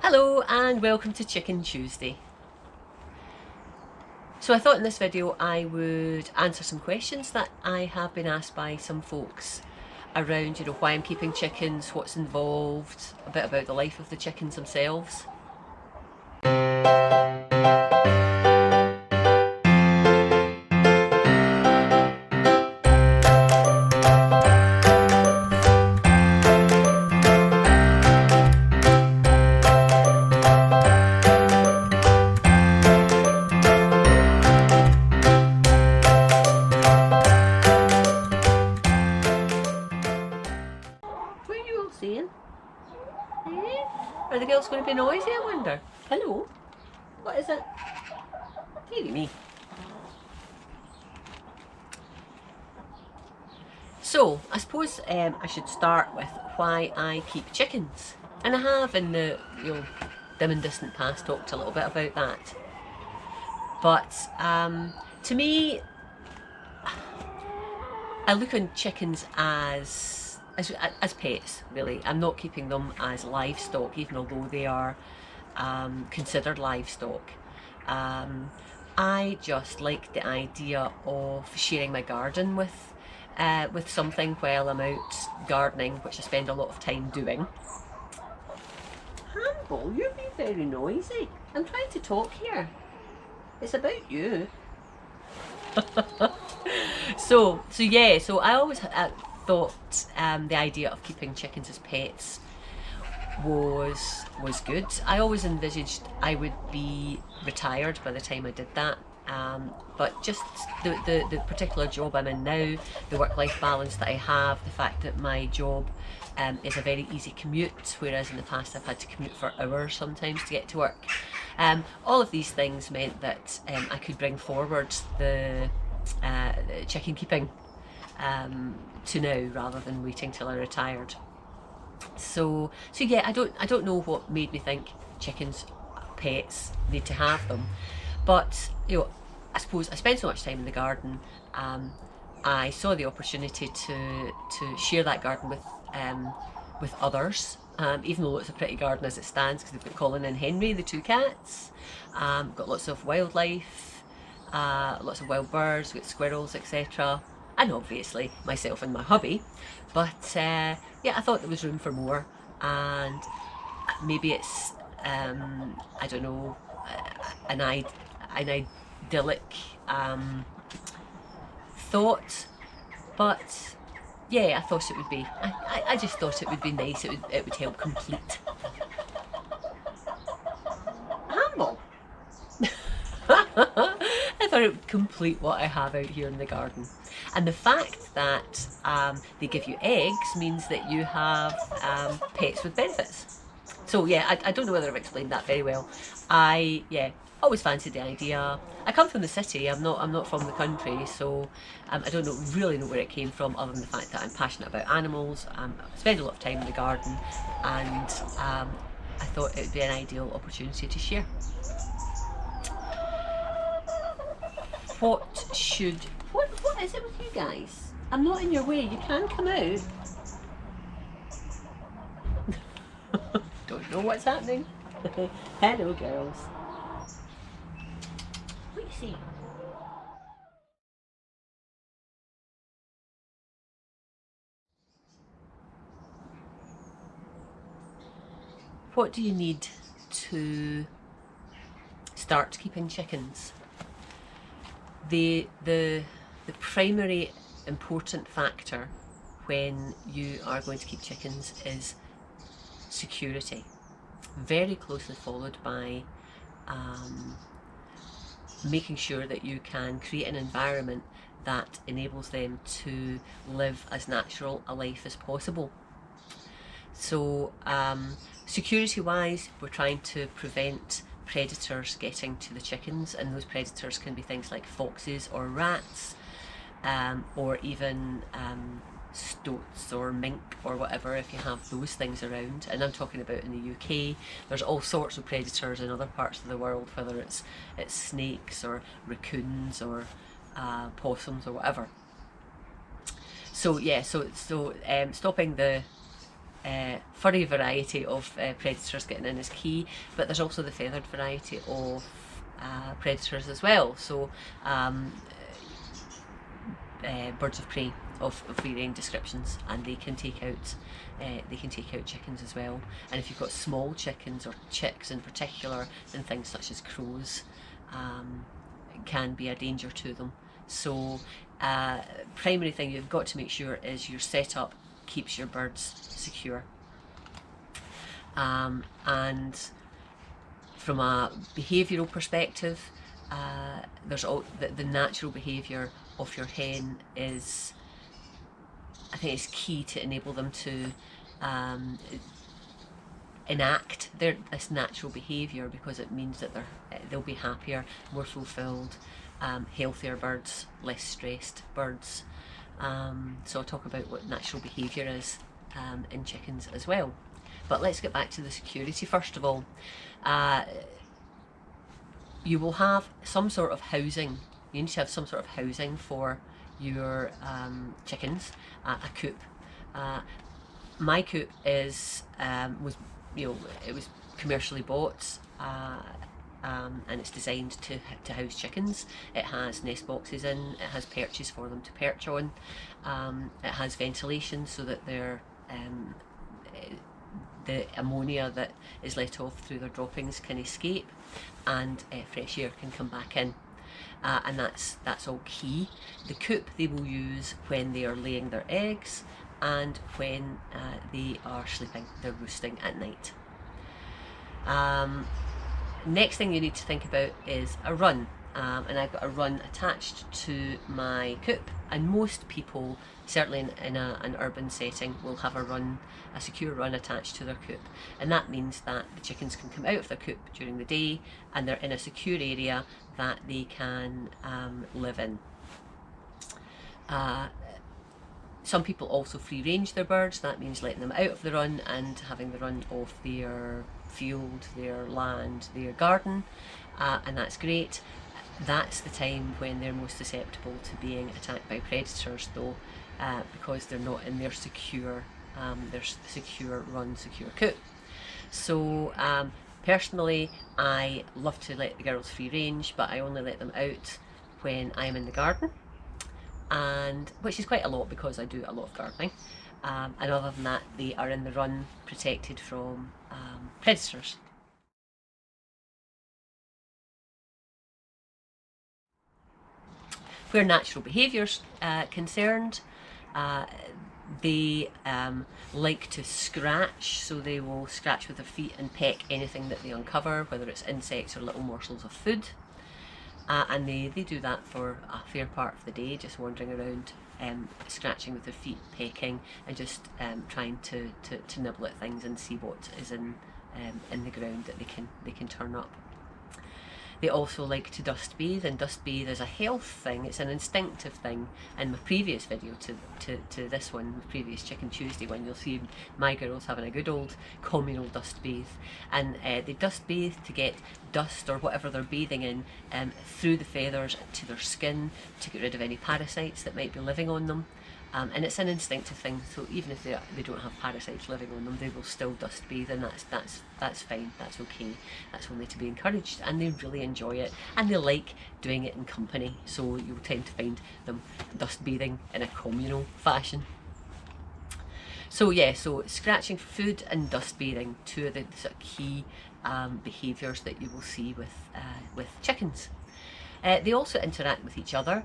Hello and welcome to Chicken Tuesday. So I thought in this video I would answer some questions that I have been asked by some folks around, why I'm keeping chickens, what's involved, a bit about the life of the chickens themselves. What are you all saying? Are the girls going to be noisy, I wonder? Hello? What is it? Dearie me. So, I suppose I should start with why I keep chickens. And I have in the dim and distant past talked a little bit about that. But to me, I look on chickens as pets, really. I'm not keeping them as livestock, even although they are considered livestock. I just like the idea of sharing my garden with something while I'm out gardening, which I spend a lot of time doing. Handball, you're being very noisy. I'm trying to talk here. It's about you. So I always thought the idea of keeping chickens as pets was good. I always envisaged I would be retired by the time I did that. But just the particular job I'm in now, the work-life balance that I have, the fact that my job is a very easy commute, whereas in the past I've had to commute for hours sometimes to get to work. All of these things meant that I could bring forward the chicken keeping to now rather than waiting till I retired. So yeah, I don't know what made me think chickens, pets, need to have them, but I suppose I spent so much time in the garden. I saw the opportunity to share that garden with others. Even though it's a pretty garden as it stands, because they've got Colin and Henry, the two cats. Got lots of wildlife, lots of wild birds, got squirrels, etc. And obviously myself and my hubby. But yeah, I thought there was room for more, and maybe it's I don't know, an idyllic thought, but yeah, I thought it would be. I just thought it would be nice. It would help complete. Humble. I thought it would complete what I have out here in the garden. And the fact that they give you eggs means that you have pets with benefits. So yeah, I don't know whether I've explained that very well. Yeah, always fancied the idea. I come from the city. I'm not from the country, so I don't really know where it came from, other than the fact that I'm passionate about animals. I spend a lot of time in the garden, and I thought it would be an ideal opportunity to share. What is it with you guys? I'm not in your way. You can come out. Don't know what's happening. Hello, girls. What do you see? What do you need to start keeping chickens? The primary important factor when you are going to keep chickens is security, very closely followed by making sure that you can create an environment that enables them to live as natural a life as possible. So security wise, we're trying to prevent predators getting to the chickens, and those predators can be things like foxes or rats, or even stoats or mink or whatever, if you have those things around. And I'm talking about in the UK. There's all sorts of predators in other parts of the world, whether it's snakes or raccoons or possums or whatever. So yeah, so stopping the furry variety of predators getting in is key, but there's also the feathered variety of predators as well. So birds of prey of free range descriptions, and they can take out chickens as well. And if you've got small chickens, or chicks in particular, then things such as crows can be a danger to them. So primary thing you've got to make sure is your setup keeps your birds secure. And from a behavioural perspective, there's all the natural behaviour of your hen is, I think it's key to enable them to enact this natural behaviour, because it means that they'll be happier, more fulfilled, healthier birds, less stressed birds. So I'll talk about what natural behaviour is in chickens as well. But let's get back to the security first of all. You will have some sort of housing. You need to have some sort of housing for your chickens, a coop. My coop was commercially bought, and it's designed to house chickens. It has nest boxes in, it has perches for them to perch on, it has ventilation so that the ammonia that is let off through their droppings can escape, and fresh air can come back in. And that's all key. The coop they will use when they are laying their eggs and when they are sleeping, they're roosting at night. Next thing you need to think about is a run. And I've got a run attached to my coop, and most people, certainly in an urban setting, will have a secure run attached to their coop, and that means that the chickens can come out of their coop during the day and they're in a secure area that they can live in. Some people also free range their birds. That means letting them out of the run and having the run off their field, their land, their garden, and that's great. That's the time when they're most susceptible to being attacked by predators, though, because they're not in their secure run, secure coop. So personally, I love to let the girls free range, but I only let them out when I'm in the garden, and which is quite a lot because I do a lot of gardening. And other than that, they are in the run, protected from predators. Where natural behaviour's concerned, they like to scratch, so they will scratch with their feet and peck anything that they uncover, whether it's insects or little morsels of food. And they do that for a fair part of the day, just wandering around, scratching with their feet, pecking, and just trying to nibble at things and see what is in the ground that they can turn up. They also like to dust bathe, and dust bathe is a health thing, it's an instinctive thing. In my previous video to this one, the previous Chicken Tuesday one, you'll see my girls having a good old communal dust bathe, and they dust bathe to get dust or whatever they're bathing in through the feathers to their skin, to get rid of any parasites that might be living on them. And it's an instinctive thing, so even if they don't have parasites living on them, they will still dust bathe, and that's fine, that's okay, that's only to be encouraged, and they really enjoy it, and they like doing it in company, so you'll tend to find them dust bathing in a communal fashion. So yeah, so scratching for food and dust bathing, two of the sort of key behaviours that you will see with chickens. They also interact with each other.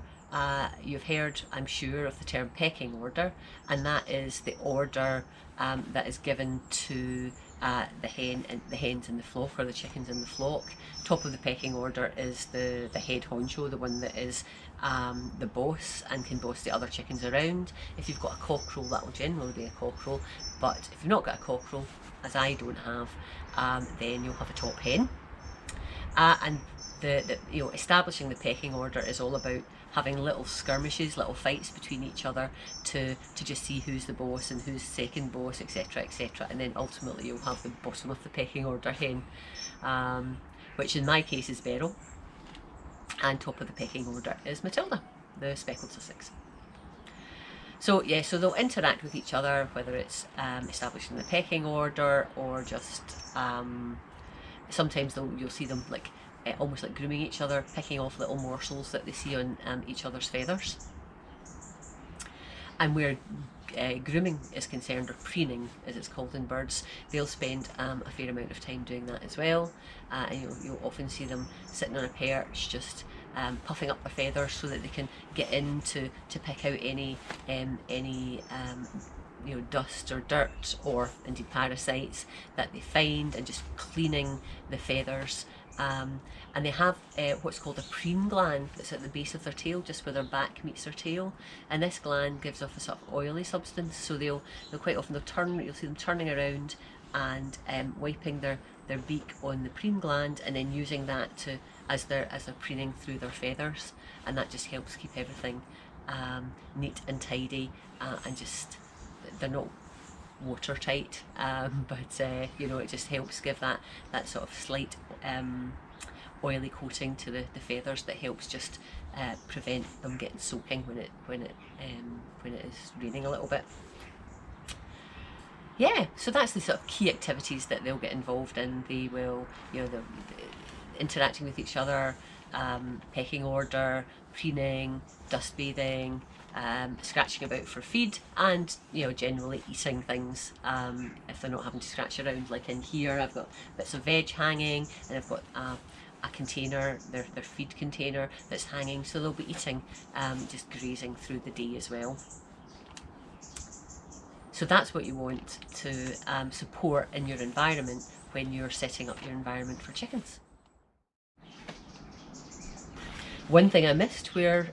You've heard, I'm sure, of the term pecking order, and that is the order that is given to the hens in the flock, or the chickens in the flock. Top of the pecking order is the head honcho, the one that is the boss and can boss the other chickens around. If you've got a cockerel, that will generally be a cockerel, but if you've not got a cockerel, as I don't have, then you'll have a top hen. And establishing the pecking order is all about having little skirmishes, little fights between each other to just see who's the boss and who's second boss, etc, etc, and then ultimately you'll have the bottom of the pecking order hen, which in my case is Beryl, and top of the pecking order is Matilda, the speckled Sussex. So yeah, so they'll interact with each other, whether it's establishing the pecking order or just sometimes you'll see them like almost like grooming each other, picking off little morsels that they see on each other's feathers. And where grooming is concerned, or preening as it's called in birds, they'll spend a fair amount of time doing that as well. And you'll often see them sitting on a perch, just puffing up their feathers so that they can get in to pick out any dust or dirt, or indeed parasites that they find, and just cleaning the feathers. And they have what's called a preen gland that's at the base of their tail, just where their back meets their tail, and this gland gives off a sort of oily substance. So they'll quite often you'll see them turning around and wiping their beak on the preen gland, and then using that as they're preening through their feathers, and that just helps keep everything neat and tidy, and just they're not watertight, but it just helps give that sort of slight oily coating to the feathers that helps just prevent them getting soaking when it is raining a little bit. Yeah, so that's the sort of key activities that they'll get involved in. They will, they're interacting with each other, pecking order, preening, dust bathing, scratching about for feed, and generally eating things if they're not having to scratch around. Like in here I've got bits of veg hanging, and I've got a container, their feed container, that's hanging, so they'll be eating, just grazing through the day as well. So that's what you want to support in your environment when you're setting up your environment for chickens. One thing I missed where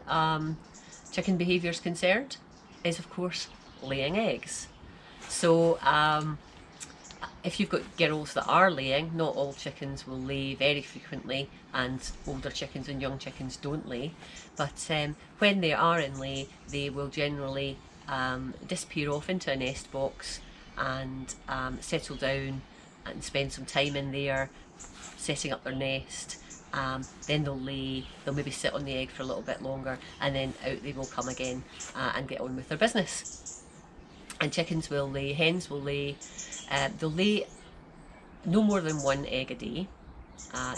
chicken behaviour is concerned is, of course, laying eggs. So if you've got girls that are laying, not all chickens will lay very frequently, and older chickens and young chickens don't lay, but when they are in lay, they will generally disappear off into a nest box and settle down and spend some time in there setting up their nest. Then they'll maybe sit on the egg for a little bit longer, and then out they will come again and get on with their business. And chickens will lay, hens will lay, they'll lay no more than one egg a day.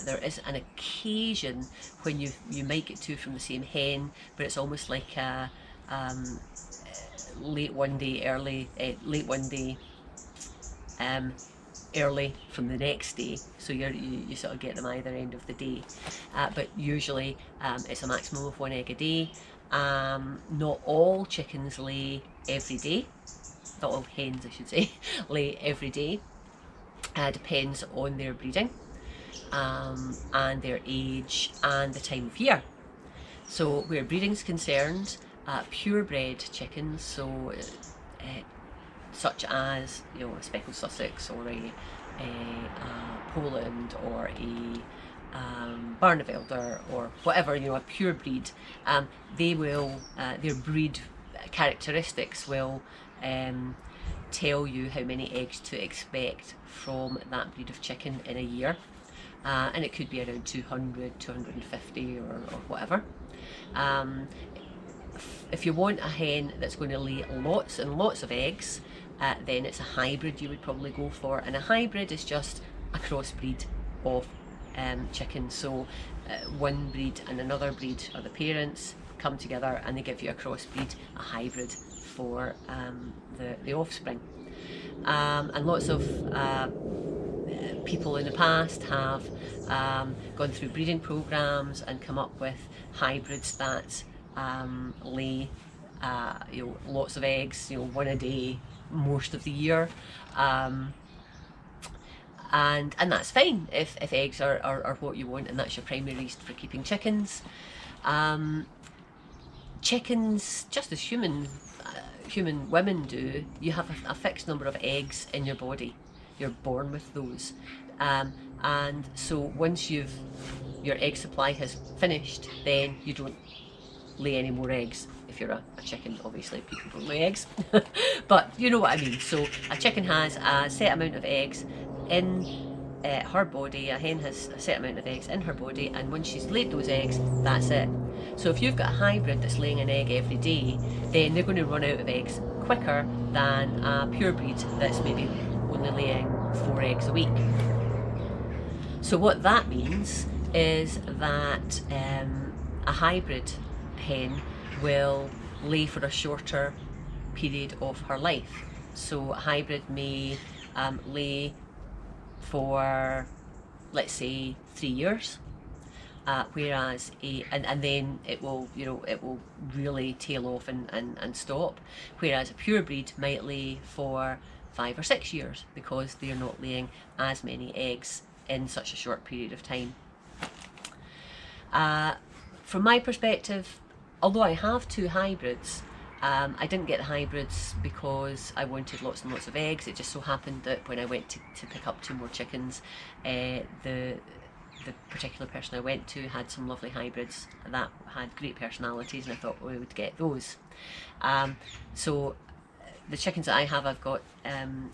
There is an occasion when you might get two from the same hen, but it's almost like a late one day, early from the next day, so you sort of get them either end of the day, but usually it's a maximum of one egg a day. Not all chickens lay every day, not all hens I should say lay every day. Depends on their breeding and their age and the time of year. So where breeding's concerned, purebred chickens, so such as a speckled Sussex, or a Poland, or a Barnevelder, or whatever, a pure breed, they will their breed characteristics will tell you how many eggs to expect from that breed of chicken in a year, and it could be around 200, 250, or whatever. If you want a hen that's going to lay lots and lots of eggs, then it's a hybrid you would probably go for, and a hybrid is just a crossbreed of chickens. So one breed and another breed, or the parents, come together and they give you a crossbreed, a hybrid, for the offspring. And lots of people in the past have gone through breeding programs and come up with hybrids that lay lots of eggs, one a day most of the year, and that's fine if eggs are what you want and that's your primary reason for keeping chickens. Chickens, just as human women do, you have a fixed number of eggs in your body. You're born with those, and so once your egg supply has finished, then you don't lay any more eggs. If you're a chicken, obviously people don't lay eggs, but you know what I mean. So a chicken has a set amount of eggs in her body, a hen has a set amount of eggs in her body, and once she's laid those eggs, that's it. So if you've got a hybrid that's laying an egg every day, then they're going to run out of eggs quicker than a purebred that's maybe only laying 4 eggs a week. So what that means is that a hybrid hen will lay for a shorter period of her life. So a hybrid may lay for, let's say, 3 years. Whereas and then it will, you know, it will really tail off and stop. Whereas a purebred might lay for 5 or 6 years because they're not laying as many eggs in such a short period of time. From my perspective, although I have 2 hybrids, I didn't get the hybrids because I wanted lots and lots of eggs. It just so happened that when I went to pick up 2 more chickens, the particular person I went to had some lovely hybrids that had great personalities, and I thought we would get those. So the chickens that I have, I've got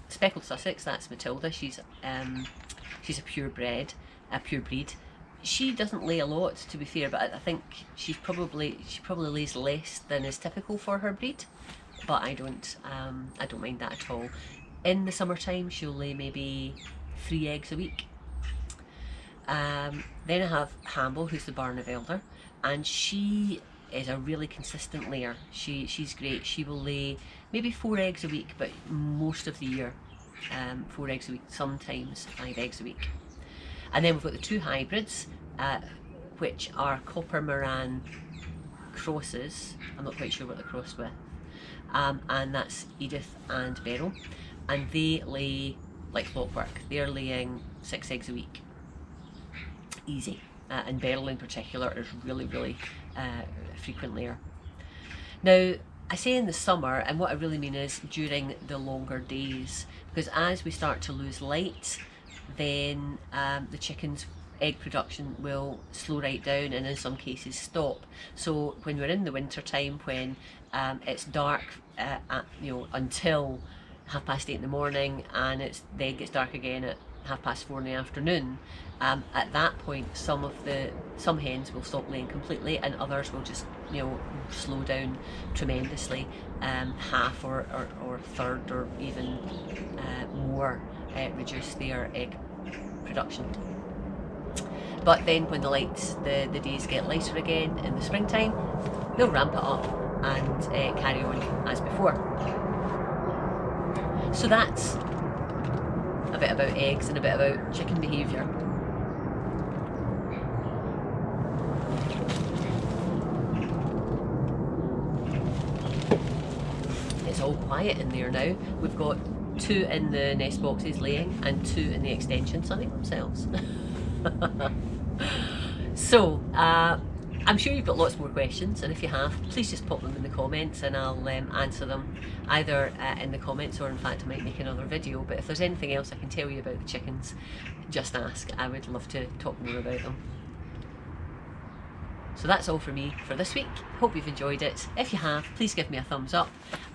speckled Sussex, that's Matilda. She's a purebred. She doesn't lay a lot, to be fair, but I think she probably lays less than is typical for her breed. But I don't mind that at all. In the summertime, she'll lay maybe 3 eggs a week. Then I have Hamble, who's the Barnet Elder, and she is a really consistent layer. She's great. She will lay maybe 4 eggs a week, but most of the year 4 eggs a week, sometimes 5 eggs a week. And then we've got the 2 hybrids, which are Copper Moran crosses. I'm not quite sure what they're crossed with. And that's Edith and Beryl. And they lay like clockwork. They're laying 6 eggs a week. Easy. And Beryl in particular is really frequent layer. Now, I say in the summer, and what I really mean is during the longer days, because as we start to lose light, then the chickens' egg production will slow right down and in some cases stop. So when we're in the winter time, when it's dark until 8:30 in the morning, and then it gets dark again at 4:30 in the afternoon, at that point some hens will stop laying completely, and others will just slow down tremendously, half or third or even more reduce their egg production. But then when the days get lighter again in the springtime, they'll ramp it up and carry on as before. So that's a bit about eggs and a bit about chicken behaviour. It's all quiet in there now. We've got 2 in the nest boxes laying and 2 in the extension sunning themselves. So I'm sure you've got lots more questions, and if you have, please just pop them in the comments and I'll answer them either in the comments, or in fact I might make another video. But if there's anything else I can tell you about the chickens, just ask. I would love to talk more about them. So that's all for me for this week. Hope you've enjoyed it. If you have, please give me a thumbs up,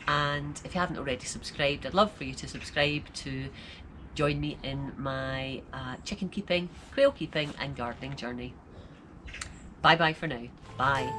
and if you haven't already subscribed, I'd love for you to subscribe to join me in my chicken keeping, quail keeping and gardening journey. Bye bye for now. Bye.